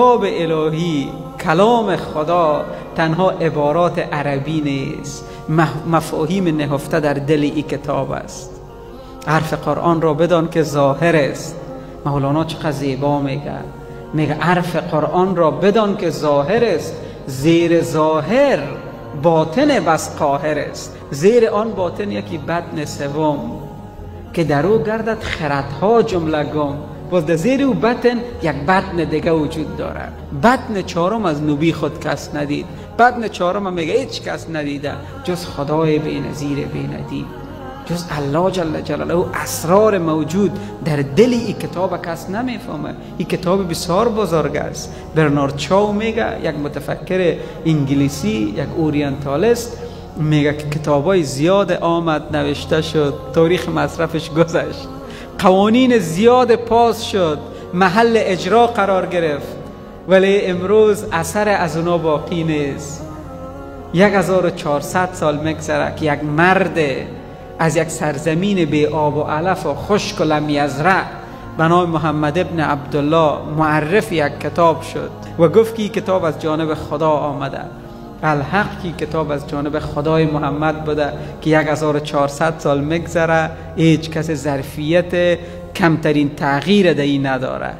کتاب الهی، کلام خدا تنها عبارات عربی نیست، مفاهیم نهفته در دل این کتاب است. حرف قرآن را بدان که ظاهر است. مولانا چقدر زیبا میگه حرف قرآن را بدان که ظاهر است، زیر ظاهر باطن بس قاهر است. زیر آن باطن یکی بطن سوم که در او گردد خردها جمله گم. باز در زیر او بطن یک بطن دیگه وجود دارد. بطن چهارم از نبی خود کس ندید. بطن چهارم میگه هیچ کس ندیده جز خدای بی‌نظیر بی‌ندید، جز الله جل جلاله. او اسرار موجود در دل این کتاب کس نمیفهمه. این کتاب بسیار بزرگ است. برنارد شاو میگه، یک متفکر انگلیسی، یک اورینتالیست، میگه که کتابای زیاد آمد نوشته شد، تاریخ مصرفش گذشت، قوانین زیاد پاس شد، محل اجرا قرار گرفت، ولی امروز اثر از اونا باقی نیست. 1400 سال میگذره که یک مرد از یک سرزمین بی آب و علف و خشک و لم یزرع به نام محمد ابن عبدالله معرف یک کتاب شد و گفت که این کتاب از جانب خدا آمده. الحق کی کتاب از جانب خدای محمد بوده که 1400 سال میگذره، هیچ کس ظرفیت کمترین تغییر در این نداره.